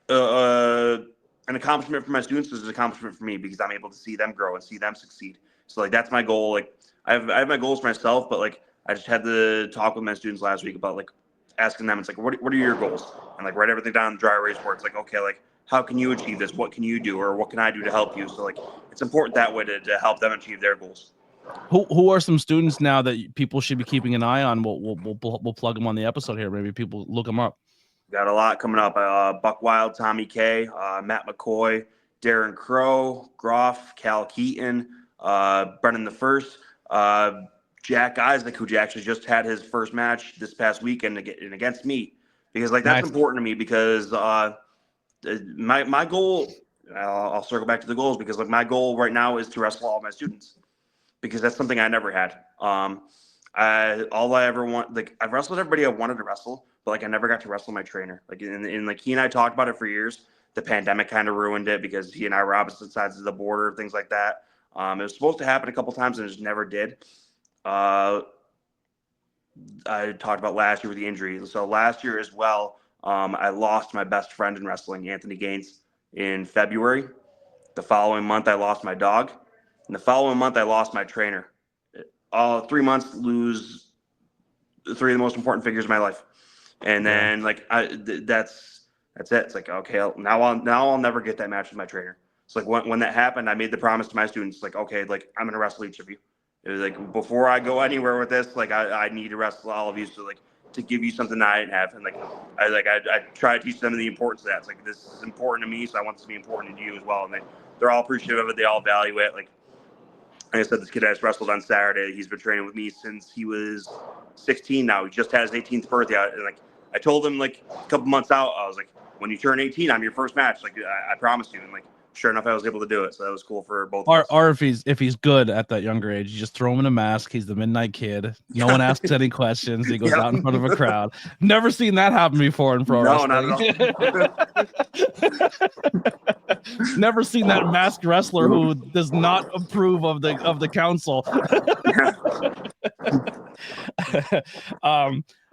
an accomplishment for my students is an accomplishment for me because I'm able to see them grow and see them succeed. So like that's my goal. Like I have my goals for myself, but like I just had to talk with my students last week about like asking them. It's like what are your goals, and like write everything down in the dry erase board. It's like okay, like how can you achieve this? What can you do, or what can I do to help you? So like it's important that way to help them achieve their goals. Who are some students now that people should be keeping an eye on? We'll plug them on the episode here. Maybe people look them up. Got a lot coming up. Blackwell, Tommy K, Matt McCoy, Darren Crow, Groff, Cal Keaton, Brennan the First, Jack Isaac, who actually just had his first match this past weekend against me, because like that's important to me because my goal. I'll circle back to the goals because like my goal right now is to wrestle all my students because that's something I never had. All I ever want, like I've wrestled everybody I wanted to wrestle, but like I never got to wrestle my trainer. Like and like he and I talked about it for years. The pandemic kind of ruined it because he and I were opposite sides of the border, things like that. It was supposed to happen a couple times and it just never did. I talked about last year with the injury. So last year as well, I lost my best friend in wrestling, Anthony Gaines, in February. The following month, I lost my dog. And the following month, I lost my trainer. 3 months, lose three of the most important figures of my life. And then like that's it. It's like, okay, now I'll never get that match with my trainer. So like when that happened, I made the promise to my students, like, okay, like I'm gonna wrestle each of you. It was like before I go anywhere with this, like I need to wrestle all of you to give you something that I didn't have. And like I try to teach them the importance of that. It's like this is important to me, so I want this to be important to you as well. And they're all appreciative of it, they all value it. Like I said, this kid has wrestled on Saturday. He's been training with me since he was 16 now. He just had his 18th birthday. And like I told him like a couple months out, I was like, when you turn 18, I'm your first match. Like I promised you. And like sure enough, I was able to do it. So that was cool for both of us. Or if he's good at that younger age, you just throw him in a mask. He's the midnight kid. No one asks any questions. He goes out in front of a crowd. Never seen that happen before in pro wrestling. Not at all. Never seen that masked wrestler who does not approve of the council.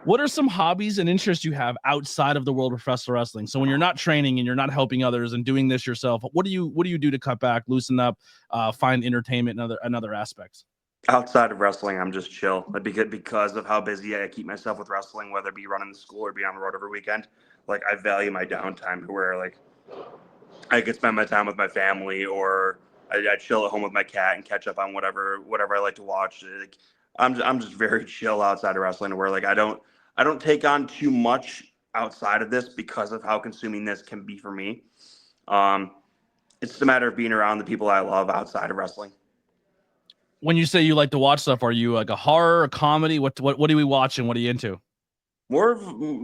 What are some hobbies and interests you have outside of the world of professional wrestling? So when you're not training and you're not helping others and doing this yourself, what do you do to cut back, loosen up, find entertainment and other aspects? Outside of wrestling, I'm just chill because of how busy I keep myself with wrestling, whether it be running the school or be on the road every weekend. Like I value my downtime to where like I could spend my time with my family, or I chill at home with my cat and catch up on whatever I like to watch. Like, I'm just very chill outside of wrestling, where like I don't take on too much outside of this because of how consuming this can be for me. It's just a matter of being around the people I love outside of wrestling. When you say you like to watch stuff, are you like a horror, a comedy? What are we watching? What are you into? More of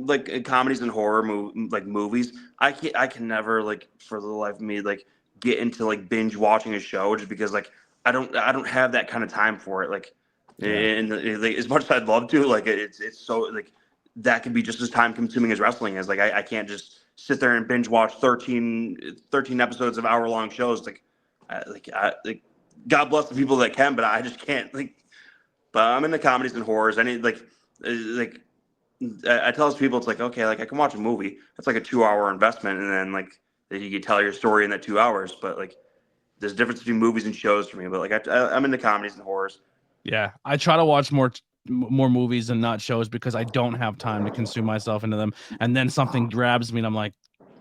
like comedies and horror movies. I can never like for the life of me like get into like binge watching a show just because like I don't have that kind of time for it. Like and like, as much as I'd love to, like it's so like that could be just as time consuming as wrestling is. Like I can't just sit there and binge watch 13 episodes of hour-long shows. Like God bless the people that can, but I just can't. Like, but I'm into comedies and horrors. I need like I tell people, it's like, okay, like I can watch a movie. It's like a 2-hour investment, and then like you can tell your story in that 2 hours. But like, there's a difference between movies and shows for me. But like, I'm into comedies and horrors. Yeah, I try to watch more movies and not shows because I don't have time to consume myself into them. And then something grabs me, and I'm like,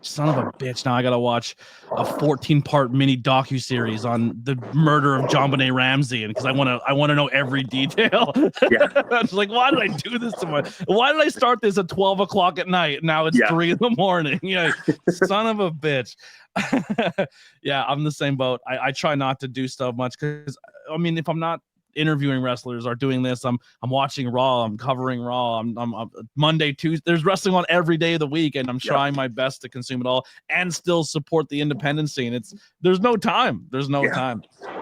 son of a bitch! Now I gotta watch a 14-part mini docuseries on the murder of JonBenet Ramsey, and because I want to know every detail. Yeah, I was like, why did I do this to my? Why did I start this at 12 o'clock at night? Now it's 3 a.m. Yeah, son of a bitch. Yeah, I'm the same boat. I try not to do stuff much because I mean, if I'm not interviewing wrestlers or doing this, I'm watching Raw, I'm covering Raw, I'm Monday, Tuesday, there's wrestling on every day of the week, and I'm trying my best to consume it all and still support the independent scene. There's no time.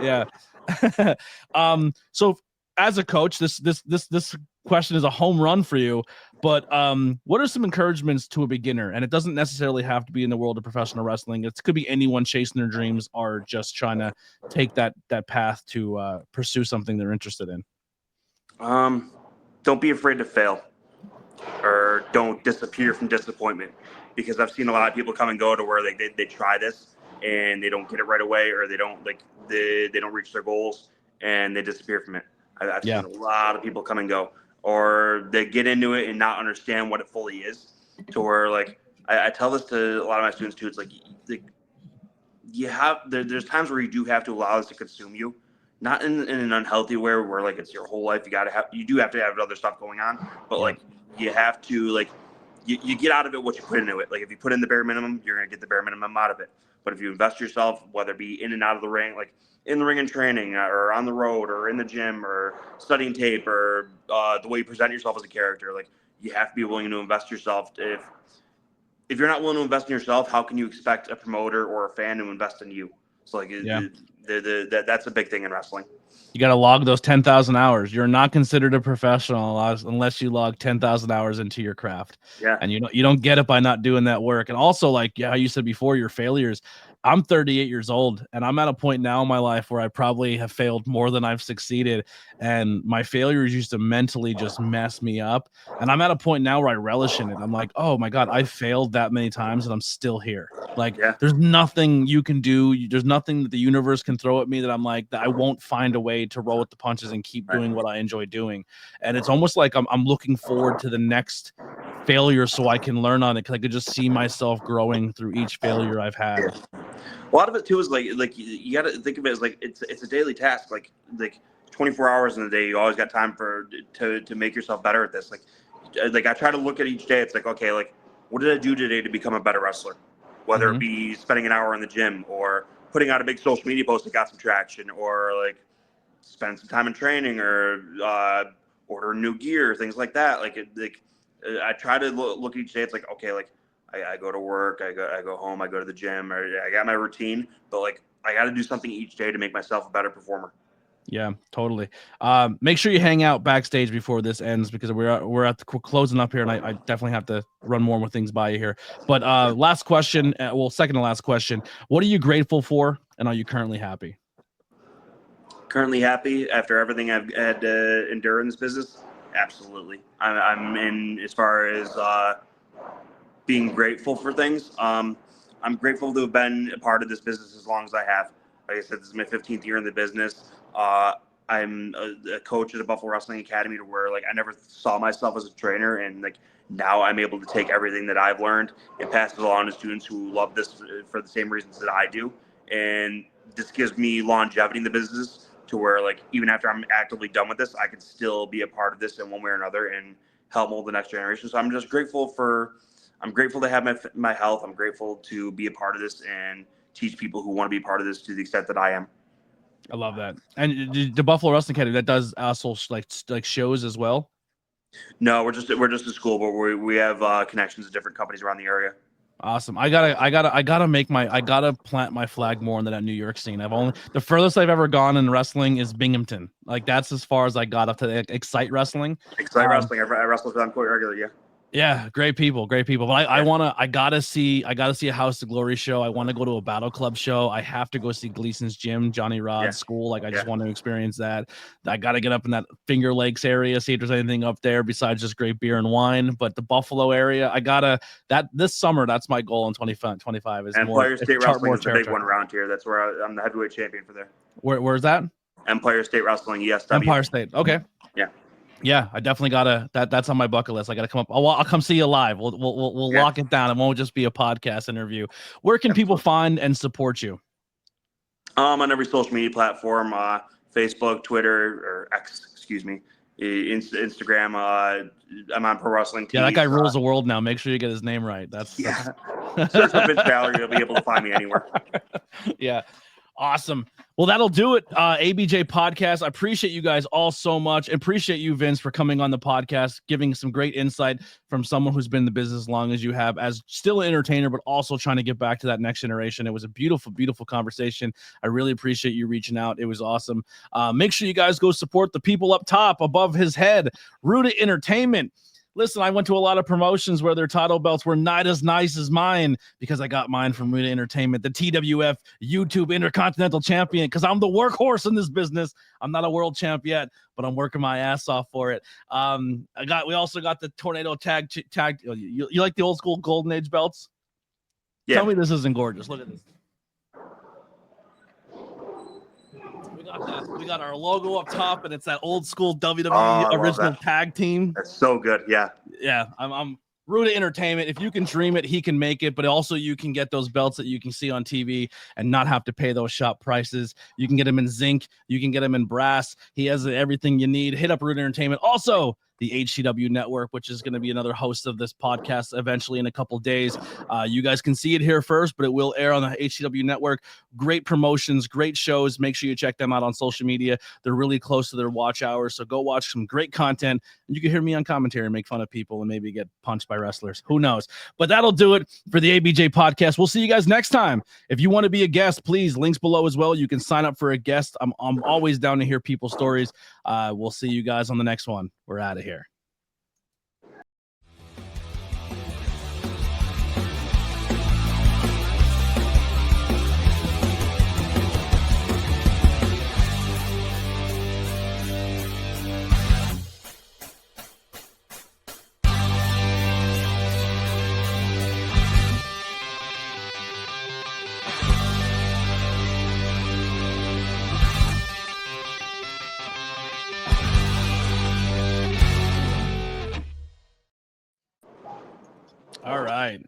Yeah. So as a coach, this question is a home run for you, but what are some encouragements to a beginner? And it doesn't necessarily have to be in the world of professional wrestling. It could be anyone chasing their dreams or just trying to take that path to pursue something they're interested in. Don't be afraid to fail, or don't disappear from disappointment, because I've seen a lot of people come and go to where they try this and they don't get it right away, or they don't they don't reach their goals and they disappear from it. I've Yeah. seen a lot of people come and go, or they get into it and not understand what it fully is, to where I tell this to a lot of my students too. It's like there's times where you do have to allow this to consume you, not in an unhealthy way where like it's your whole life. You do have to have other stuff going on, but Yeah. like you have to you get out of it what you put into it. Like if you put in the bare minimum, you're gonna get the bare minimum out of it. But if you invest yourself, whether it be in and out of the ring, like in the ring and training, or on the road, or in the gym, or studying tape, or the way you present yourself as a character, like you have to be willing to invest yourself. If you're not willing to invest in yourself, how can you expect a promoter or a fan to invest in you? So Yeah. that's a big thing in wrestling. You got to log those 10,000 hours. You're not considered a professional unless you log 10,000 hours into your craft. Yeah. And you don't get it by not doing that work. And also, like, yeah, you said before, your failures. I'm 38 years old, and I'm at a point now in my life where I probably have failed more than I've succeeded. And my failures used to mentally just mess me up. And I'm at a point now where I relish in it. I'm like, oh my God, I failed that many times and I'm still here. Like, Yeah. there's nothing you can do. There's nothing that the universe can throw at me that I'm like, that I won't find a way to roll with the punches and keep doing what I enjoy doing. And it's almost like I'm looking forward to the next failure so I can learn on it, because I could just see myself growing through each failure I've had. Yeah. A lot of it too is like you got to think of it as like it's a daily task. Like 24 hours in a day, you always got time to make yourself better at this. Like I try to look at each day. It's like, okay, like what did I do today to become a better wrestler? Whether it be spending an hour in the gym, or putting out a big social media post that got some traction, or like spend some time in training, or order new gear, things like that. I try to look each day. It's like, okay, like I go to work, I go home, I go to the gym, or I got my routine, but like I got to do something each day to make myself a better performer. Yeah, totally. Make sure you hang out backstage before this ends, because we're at the closing up here, and I definitely have to run more more things by you here. But last question, second to last question. What are you grateful for, and are you currently happy? Currently happy after everything I've had to endure in this business. Absolutely, I'm in as far as being grateful for things. I'm grateful to have been a part of this business as long as I have. Like I said, this is my 15th year in the business. I'm a coach at the Buffalo Wrestling Academy, to where like I never saw myself as a trainer, and like now I'm able to take everything that I've learned and pass it along to students who love this for the same reasons that I do. And this gives me longevity in the business, to where like even after I'm actively done with this, I can still be a part of this in one way or another and help mold the next generation. So I'm just grateful to have my health. I'm grateful to be a part of this and teach people who want to be part of this to the extent that I am. I love that. And the Buffalo Wrestling Academy, that does also like shows as well? No, we're just a school, but we have connections to different companies around the area. Awesome. I gotta plant my flag more into that New York scene. The furthest I've ever gone in wrestling is Binghamton. Like that's as far as I got up to Excite Wrestling. Wrestling. I wrestle for them quite regularly. Yeah. Yeah, great people. But I gotta see a House of Glory show. I want to go to a Battle Club show. I have to go see Gleason's gym, Johnny Rod's school. Like I just want to experience that. I gotta get up in that Finger Lakes area, see if there's anything up there besides just great beer and wine. But the Buffalo area, this summer, that's my goal in 2025 is more. Empire State Wrestling is the big one around here. That's where I'm the heavyweight champion for there. Where's that? Empire State Wrestling, ESW. Empire State. Okay. Yeah. Yeah, I definitely gotta. That's on my bucket list. I gotta come up. I'll come see you live. We'll lock it down. It won't just be a podcast interview. Where can people find and support you? On every social media platform, Facebook, Twitter, or X, excuse me, Instagram. I'm on Pro Wrestling Tees. Yeah, that guy rules the world now. Make sure you get his name right. That's Search for Vince Valor. You'll be able to find me anywhere. Yeah. Awesome. Well, that'll do it. ABJ Podcast. I appreciate you guys all so much. Appreciate you, Vince, for coming on the podcast, giving some great insight from someone who's been in the business as long as you have, as still an entertainer, but also trying to get back to that next generation. It was a beautiful, beautiful conversation. I really appreciate you reaching out. It was awesome. Make sure you guys go support the people up top above his head. Ruta Entertainment. Listen, I went to a lot of promotions where their title belts were not as nice as mine because I got mine from Ruda Entertainment, the TWF YouTube Intercontinental Champion, because I'm the workhorse in this business. I'm not a world champ yet, but I'm working my ass off for it. We also got the Tornado tag. You like the old school Golden Age belts? Yeah. Tell me this isn't gorgeous. Look at this. We got our logo up top, and it's that old school WWE original tag team. That's so good. Yeah. Yeah. I'm Ruda Entertainment. If you can dream it, he can make it. But also, you can get those belts that you can see on TV and not have to pay those shop prices. You can get them in zinc. You can get them in brass. He has everything you need. Hit up Ruda Entertainment. Also, the HCW Network, which is going to be another host of this podcast eventually in a couple days. You guys can see it here first, but it will air on the HCW Network. Great promotions, great shows. Make sure you check them out on social media. They're really close to their watch hours, so go watch some great content. And you can hear me on commentary and make fun of people and maybe get punched by wrestlers. Who knows? But that'll do it for the ABJ podcast. We'll see you guys next time. If you want to be a guest, please, links below as well. You can sign up for a guest. I'm always down to hear people's stories. We'll see you guys on the next one. We're out of here. All right.